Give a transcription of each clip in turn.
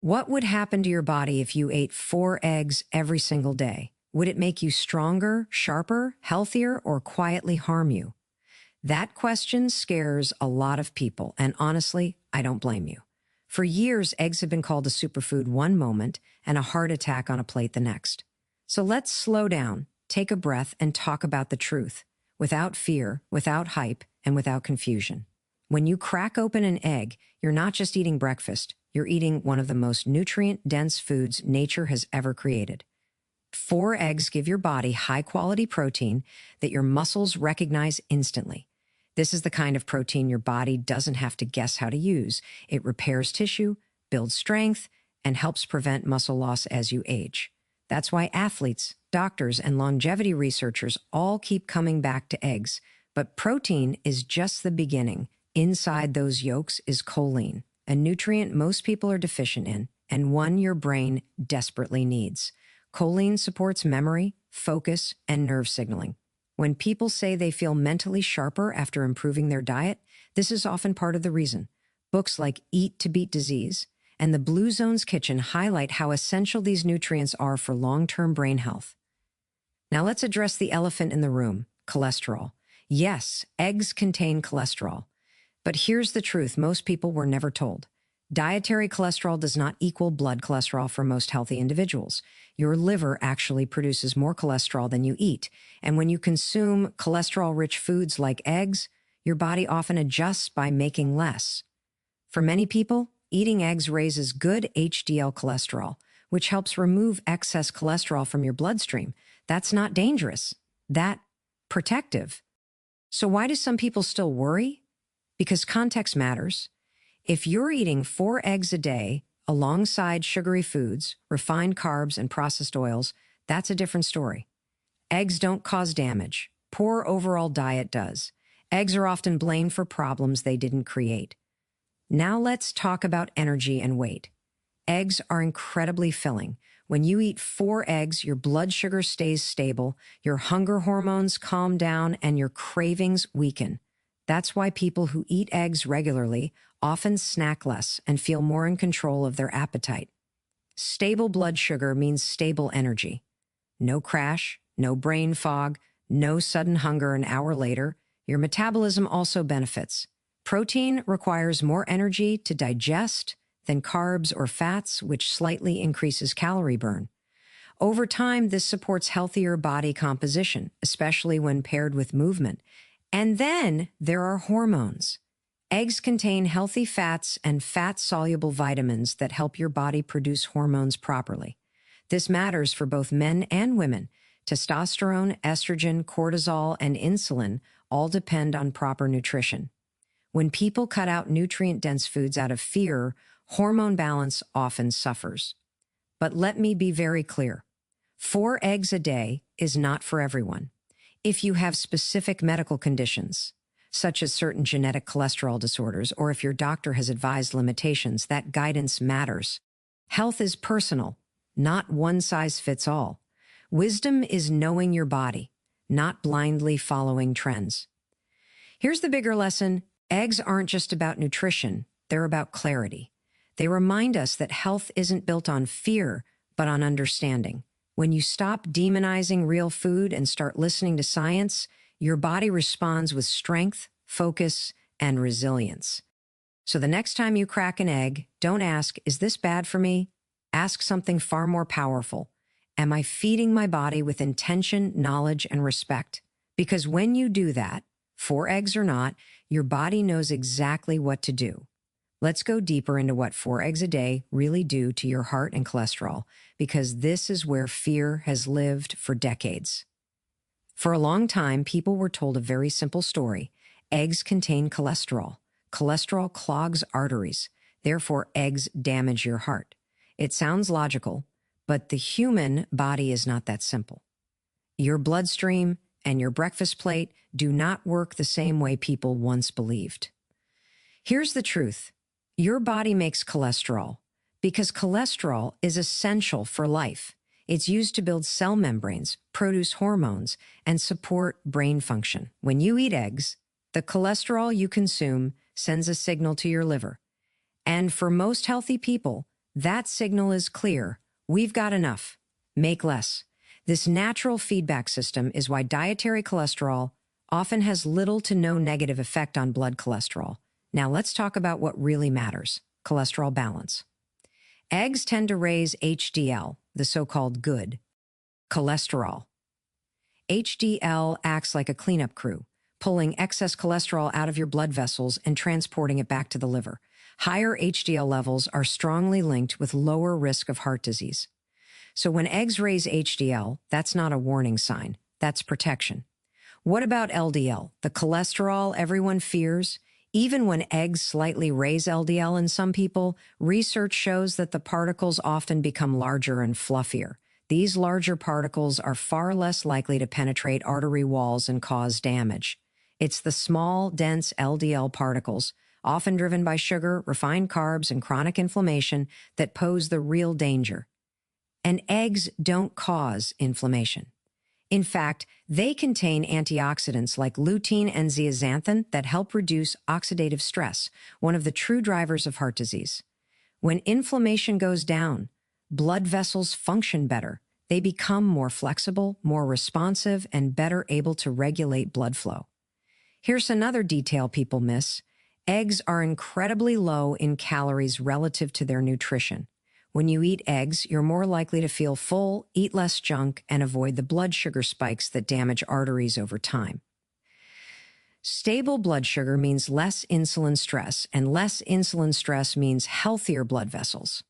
What would happen to your body if you ate 4 eggs every single day? Would it make you stronger, sharper, healthier, or quietly harm you? That question scares a lot of people, and honestly, I don't blame you. For years, eggs have been called a superfood one moment and a heart attack on a plate the next. So let's slow down, take a breath, and talk about the truth, without fear, without hype, and without confusion. When you crack open an egg, you're not just eating breakfast, you're eating one of the most nutrient-dense foods nature has ever created. 4 eggs give your body high-quality protein that your muscles recognize instantly. This is the kind of protein your body doesn't have to guess how to use. It repairs tissue, builds strength, and helps prevent muscle loss as you age. That's why athletes, doctors, and longevity researchers all keep coming back to eggs. But protein is just the beginning. Inside those yolks is choline, a nutrient most people are deficient in, and one your brain desperately needs. Choline supports memory, focus, and nerve signaling. When people say they feel mentally sharper after improving their diet, this is often part of the reason. Books like Eat to Beat Disease and The Blue Zone's Kitchen highlight how essential these nutrients are for long-term brain health. Now let's address the elephant in the room, cholesterol. Yes, eggs contain cholesterol. But here's the truth most people were never told. Dietary cholesterol does not equal blood cholesterol for most healthy individuals. Your liver actually produces more cholesterol than you eat, and when you consume cholesterol-rich foods like eggs, your body often adjusts by making less. For many people, eating eggs raises good HDL cholesterol, which helps remove excess cholesterol from your bloodstream. That's not dangerous. That's protective. So why do some people still worry? Because context matters. If you're eating 4 eggs a day alongside sugary foods, refined carbs, and processed oils, that's a different story. Eggs don't cause damage. Poor overall diet does. Eggs are often blamed for problems they didn't create. Now let's talk about energy and weight. Eggs are incredibly filling. When you eat 4 eggs, your blood sugar stays stable, your hunger hormones calm down, and your cravings weaken. That's why people who eat eggs regularly often snack less and feel more in control of their appetite. Stable blood sugar means stable energy. No crash, no brain fog, no sudden hunger an hour later. Your metabolism also benefits. Protein requires more energy to digest than carbs or fats, which slightly increases calorie burn. Over time, this supports healthier body composition, especially when paired with movement. And then there are hormones. Eggs contain healthy fats and fat-soluble vitamins that help your body produce hormones properly. This matters for both men and women. Testosterone, estrogen, cortisol, and insulin all depend on proper nutrition. When people cut out nutrient-dense foods out of fear, hormone balance often suffers. But let me be very clear. 4 eggs a day is not for everyone. If you have specific medical conditions, such as certain genetic cholesterol disorders, or if your doctor has advised limitations, that guidance matters. Health is personal, not one size fits all. Wisdom is knowing your body, not blindly following trends. Here's the bigger lesson. Eggs aren't just about nutrition, they're about clarity. They remind us that health isn't built on fear, but on understanding. When you stop demonizing real food and start listening to science, your body responds with strength, focus, and resilience. So the next time you crack an egg, don't ask, is this bad for me? Ask something far more powerful. Am I feeding my body with intention, knowledge, and respect? Because when you do that, 4 eggs or not, your body knows exactly what to do. Let's go deeper into what 4 eggs a day really do to your heart and cholesterol, because this is where fear has lived for decades. For a long time, people were told a very simple story. Eggs contain cholesterol. Cholesterol clogs arteries. Therefore, eggs damage your heart. It sounds logical, but the human body is not that simple. Your bloodstream and your breakfast plate do not work the same way people once believed. Here's the truth. Your body makes cholesterol because cholesterol is essential for life. It's used to build cell membranes, produce hormones, and support brain function. When you eat eggs, the cholesterol you consume sends a signal to your liver. And for most healthy people, That signal is clear. We've got enough. Make less. This natural feedback system is why dietary cholesterol often has little to no negative effect on blood cholesterol. Now let's talk about what really matters: cholesterol balance. Eggs tend to raise HDL, the so-called good cholesterol. HDL acts like a cleanup crew, pulling excess cholesterol out of your blood vessels and transporting it back to the liver. Higher HDL levels are strongly linked with lower risk of heart disease. So when eggs raise HDL, that's not a warning sign, that's protection. What about LDL, the cholesterol everyone fears? Even when eggs slightly raise LDL in some people, research shows that the particles often become larger and fluffier. These larger particles are far less likely to penetrate artery walls and cause damage. It's the small, dense LDL particles, often driven by sugar, refined carbs, and chronic inflammation, that pose the real danger. And eggs don't cause inflammation. In fact, they contain antioxidants like lutein and zeaxanthin that help reduce oxidative stress, one of the true drivers of heart disease. When inflammation goes down, blood vessels function better. They become more flexible, more responsive, and better able to regulate blood flow. Here's another detail people miss. Eggs are incredibly low in calories relative to their nutrition. When you eat eggs, you're more likely to feel full, eat less junk, and avoid the blood sugar spikes that damage arteries over time. Stable blood sugar means less insulin stress, and less insulin stress means healthier blood vessels.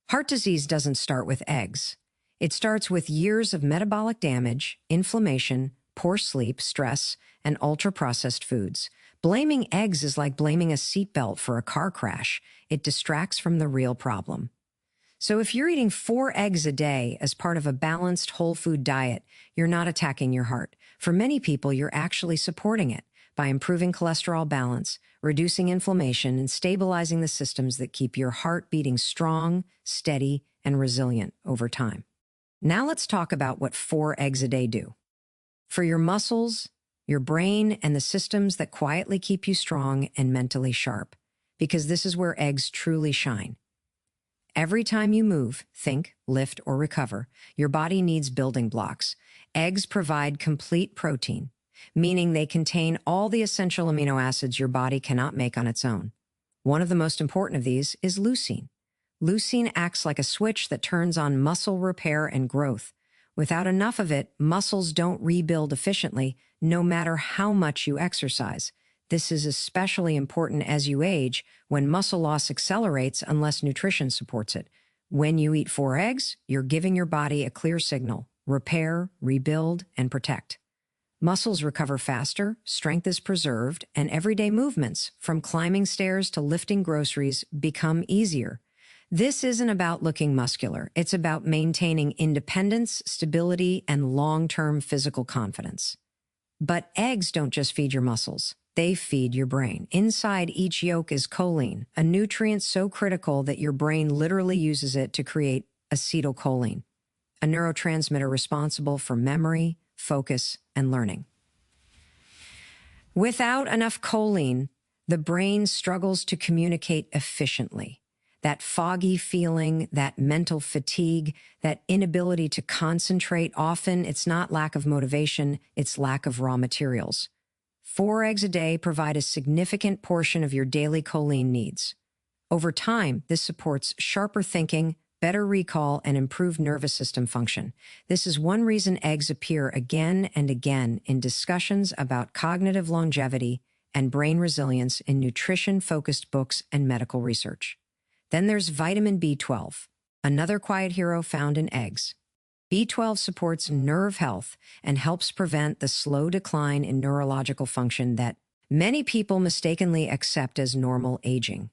Heart disease doesn't start with eggs. It starts with years of metabolic damage, inflammation, poor sleep, stress, and ultra-processed foods. Blaming eggs is like blaming a seatbelt for a car crash. It distracts from the real problem. So if you're eating 4 eggs a day as part of a balanced whole food diet, you're not attacking your heart. For many people, you're actually supporting it by improving cholesterol balance, reducing inflammation, and stabilizing the systems that keep your heart beating strong, steady, and resilient over time. Now let's talk about what 4 eggs a day do. For your muscles, your brain, and the systems that quietly keep you strong and mentally sharp, because this is where eggs truly shine. Every time you move, think, lift, or recover, your body needs building blocks. Eggs provide complete protein, meaning they contain all the essential amino acids your body cannot make on its own. One of the most important of these is leucine. Leucine acts like a switch that turns on muscle repair and growth. Without enough of it, muscles don't rebuild efficiently, no matter how much you exercise. This is especially important as you age, when muscle loss accelerates unless nutrition supports it. When you eat 4 eggs, you're giving your body a clear signal: repair, rebuild, and protect. Muscles recover faster, strength is preserved, and everyday movements, from climbing stairs to lifting groceries, become easier. This isn't about looking muscular. It's about maintaining independence, stability, and long-term physical confidence. But eggs don't just feed your muscles. They feed your brain. Inside each yolk is choline, a nutrient so critical that your brain literally uses it to create acetylcholine, a neurotransmitter responsible for memory, focus, and learning. Without enough choline, the brain struggles to communicate efficiently. That foggy feeling, that mental fatigue, that inability to concentrate, often it's not lack of motivation, it's lack of raw materials. 4 eggs a day provide a significant portion of your daily choline needs. Over time, this supports sharper thinking, better recall, and improved nervous system function. This is one reason eggs appear again and again in discussions about cognitive longevity and brain resilience in nutrition-focused books and medical research. Then there's vitamin B12, another quiet hero found in eggs. B12 supports nerve health and helps prevent the slow decline in neurological function that many people mistakenly accept as normal aging.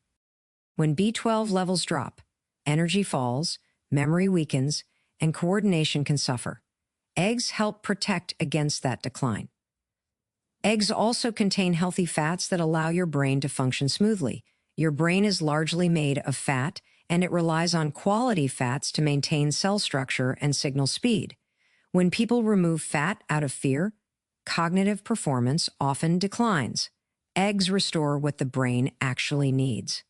When B12 levels drop, energy falls, memory weakens, and coordination can suffer. Eggs help protect against that decline. Eggs also contain healthy fats that allow your brain to function smoothly. Your brain is largely made of fat, and it relies on quality fats to maintain cell structure and signal speed. When people remove fat out of fear, cognitive performance often declines. Eggs restore what the brain actually needs.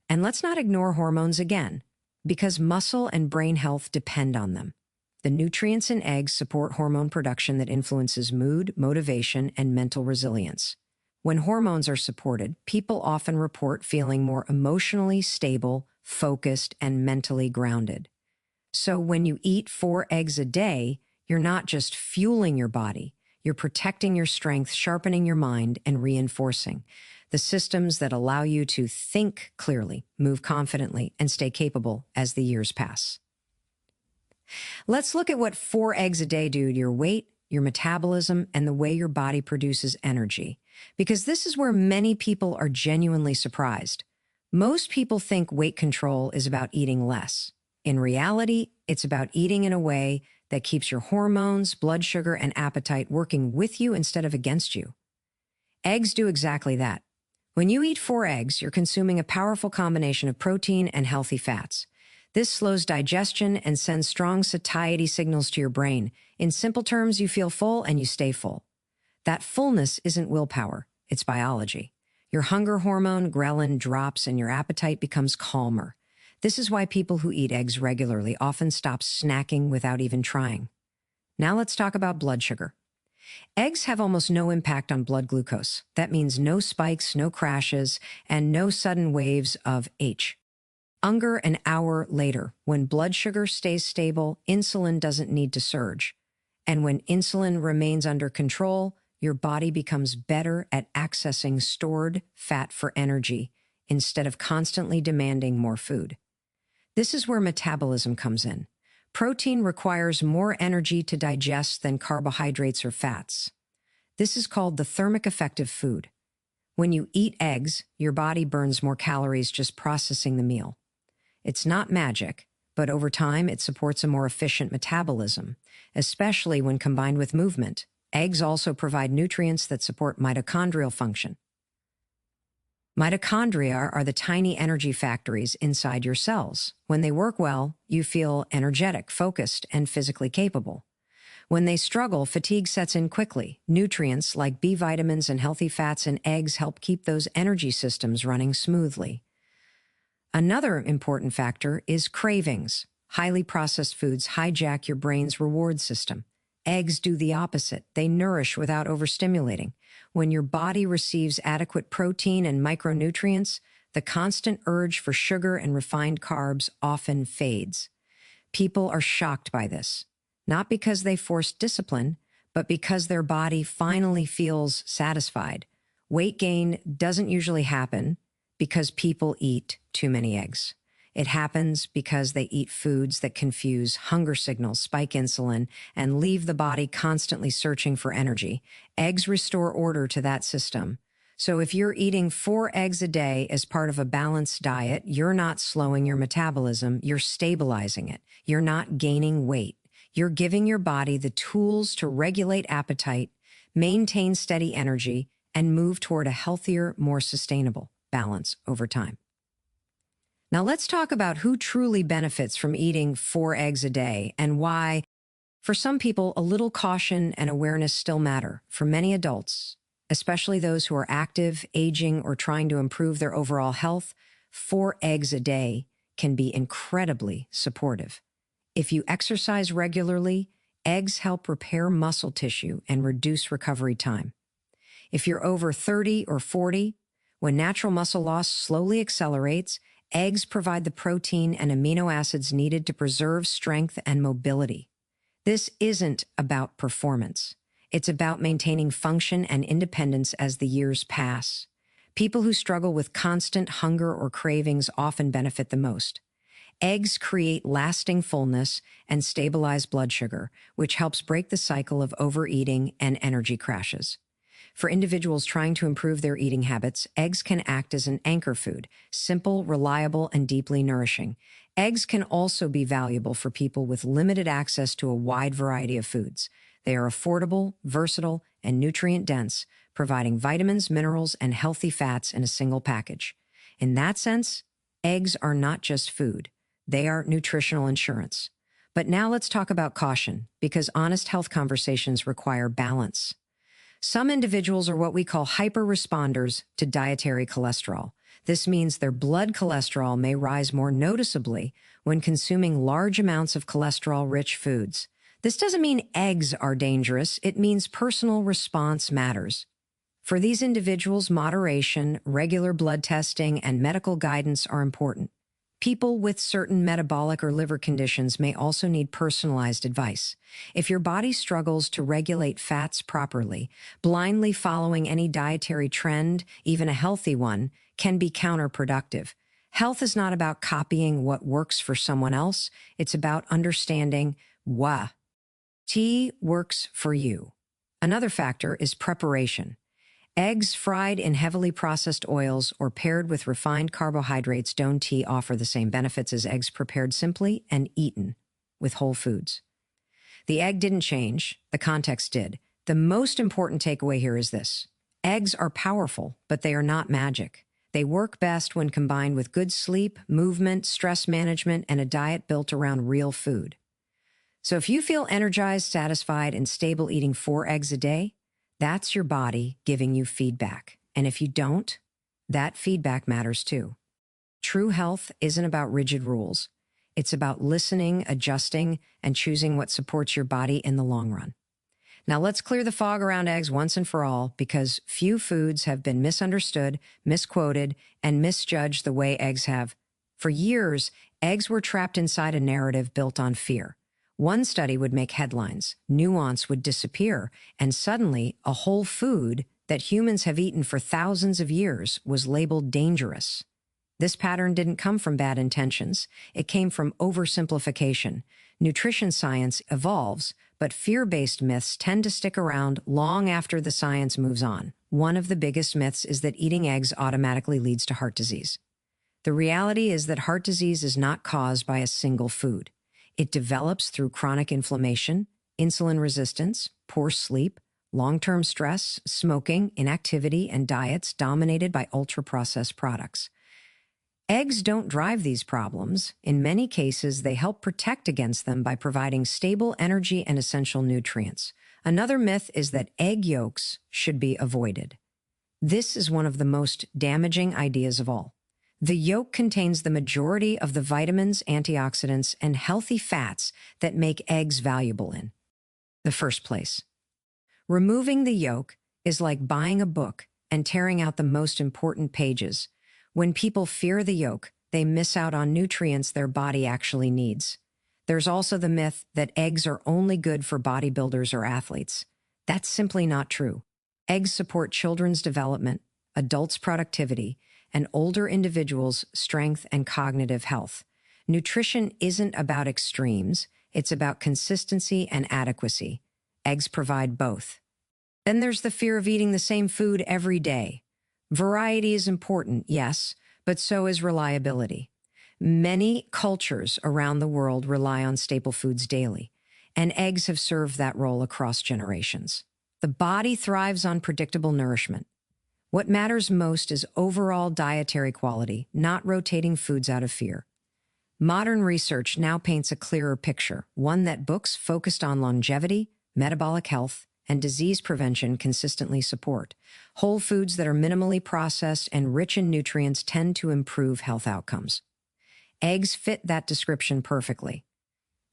And let's not ignore hormones again. Because muscle and brain health depend on them. The nutrients in eggs support hormone production that influences mood, motivation, and mental resilience. When hormones are supported, people often report feeling more emotionally stable, focused, and mentally grounded. So when you eat 4 eggs a day, you're not just fueling your body, you're protecting your strength, sharpening your mind, and reinforcing the systems that allow you to think clearly, move confidently, and stay capable as the years pass. Let's look at what 4 eggs a day do to your weight, your metabolism, and the way your body produces energy. Because this is where many people are genuinely surprised. Most people think weight control is about eating less. In reality, it's about eating in a way that keeps your hormones, blood sugar, and appetite working with you instead of against you. Eggs do exactly that. When you eat 4 eggs, you're consuming a powerful combination of protein and healthy fats. This slows digestion and sends strong satiety signals to your brain. In simple terms, you feel full and you stay full. That fullness isn't willpower, it's biology. Your hunger hormone, ghrelin, drops and your appetite becomes calmer. This is why people who eat eggs regularly often stop snacking without even trying. Now let's talk about blood sugar. Eggs have almost no impact on blood glucose. That means no spikes, no crashes, and no sudden waves of hunger an hour later. When blood sugar stays stable, insulin doesn't need to surge. And when insulin remains under control, your body becomes better at accessing stored fat for energy instead of constantly demanding more food. This is where metabolism comes in. Protein requires more energy to digest than carbohydrates or fats. This is called the thermic effect of food. When you eat eggs, your body burns more calories just processing the meal. It's not magic, but over time it supports a more efficient metabolism, especially when combined with movement. Eggs also provide nutrients that support mitochondrial function. Mitochondria are the tiny energy factories inside your cells. When they work well, you feel energetic, focused, and physically capable. When they struggle, fatigue sets in quickly. Nutrients like B vitamins and healthy fats in eggs help keep those energy systems running smoothly. Another important factor is cravings. Highly processed foods hijack your brain's reward system. Eggs do the opposite. They nourish without overstimulating. When your body receives adequate protein and micronutrients, the constant urge for sugar and refined carbs often fades. People are shocked by this, not because they forced discipline, but because their body finally feels satisfied. Weight gain doesn't usually happen because people eat too many eggs. It happens because they eat foods that confuse hunger signals, spike insulin, and leave the body constantly searching for energy. Eggs restore order to that system. So if you're eating 4 eggs a day as part of a balanced diet, you're not slowing your metabolism, you're stabilizing it. You're not gaining weight. You're giving your body the tools to regulate appetite, maintain steady energy, and move toward a healthier, more sustainable balance over time. Now let's talk about who truly benefits from eating 4 eggs a day and why, for some people, a little caution and awareness still matter. For many adults, especially those who are active, aging, or trying to improve their overall health, 4 eggs a day can be incredibly supportive. If you exercise regularly, eggs help repair muscle tissue and reduce recovery time. If you're over 30 or 40, when natural muscle loss slowly accelerates, eggs provide the protein and amino acids needed to preserve strength and mobility. This isn't about performance. It's about maintaining function and independence as the years pass. People who struggle with constant hunger or cravings often benefit the most. Eggs create lasting fullness and stabilize blood sugar, which helps break the cycle of overeating and energy crashes. For individuals trying to improve their eating habits, eggs can act as an anchor food, simple, reliable, and deeply nourishing. Eggs can also be valuable for people with limited access to a wide variety of foods. They are affordable, versatile, and nutrient-dense, providing vitamins, minerals, and healthy fats in a single package. In that sense, eggs are not just food. They are nutritional insurance. But now let's talk about caution, because honest health conversations require balance. Some individuals are what we call hyper-responders to dietary cholesterol. This means their blood cholesterol may rise more noticeably when consuming large amounts of cholesterol-rich foods. This doesn't mean eggs are dangerous. It means personal response matters. For these individuals, moderation, regular blood testing, and medical guidance are important. People with certain metabolic or liver conditions may also need personalized advice. If your body struggles to regulate fats properly, blindly following any dietary trend, even a healthy one, can be counterproductive. Health is not about copying what works for someone else. It's about understanding what works for you. Another factor is preparation. Eggs fried in heavily processed oils or paired with refined carbohydrates don't offer the same benefits as eggs prepared simply and eaten with whole foods. The egg didn't change, the context did. The most important takeaway here is this. Eggs are powerful, but they are not magic. They work best when combined with good sleep, movement, stress management, and a diet built around real food. So if you feel energized, satisfied, and stable eating 4 eggs a day, that's your body giving you feedback. And if you don't, that feedback matters too. True health isn't about rigid rules. It's about listening, adjusting, and choosing what supports your body in the long run. Now let's clear the fog around eggs once and for all, because few foods have been misunderstood, misquoted, and misjudged the way eggs have. For years, eggs were trapped inside a narrative built on fear. One study would make headlines, nuance would disappear, and suddenly a whole food that humans have eaten for thousands of years was labeled dangerous. This pattern didn't come from bad intentions. It came from oversimplification. Nutrition science evolves, but fear-based myths tend to stick around long after the science moves on. One of the biggest myths is that eating eggs automatically leads to heart disease. The reality is that heart disease is not caused by a single food. It develops through chronic inflammation, insulin resistance, poor sleep, long-term stress, smoking, inactivity, and diets dominated by ultra-processed products. Eggs don't drive these problems. In many cases, they help protect against them by providing stable energy and essential nutrients. Another myth is that egg yolks should be avoided. This is one of the most damaging ideas of all. The yolk contains the majority of the vitamins, antioxidants, and healthy fats that make eggs valuable in the first place. Removing the yolk is like buying a book and tearing out the most important pages. When people fear the yolk, they miss out on nutrients their body actually needs. There's also the myth that eggs are only good for bodybuilders or athletes. That's simply not true. Eggs support children's development, adults' productivity, and older individuals' strength and cognitive health. Nutrition isn't about extremes. It's about consistency and adequacy. Eggs provide both. Then there's the fear of eating the same food every day. Variety is important, yes, but so is reliability. Many cultures around the world rely on staple foods daily, and eggs have served that role across generations. The body thrives on predictable nourishment. What matters most is overall dietary quality, not rotating foods out of fear. Modern research now paints a clearer picture, one that books focused on longevity, metabolic health, and disease prevention consistently support. Whole foods that are minimally processed and rich in nutrients tend to improve health outcomes. Eggs fit that description perfectly.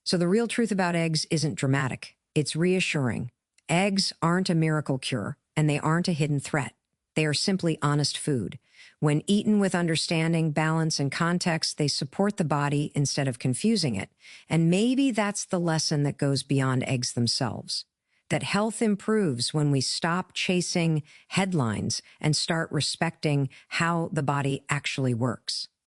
So the real truth about eggs isn't dramatic. It's reassuring. Eggs aren't a miracle cure, and they aren't a hidden threat. They are simply honest food. When eaten with understanding, balance, and context, they support the body instead of confusing it. And maybe that's the lesson that goes beyond eggs themselves. That health improves when we stop chasing headlines and start respecting how the body actually works.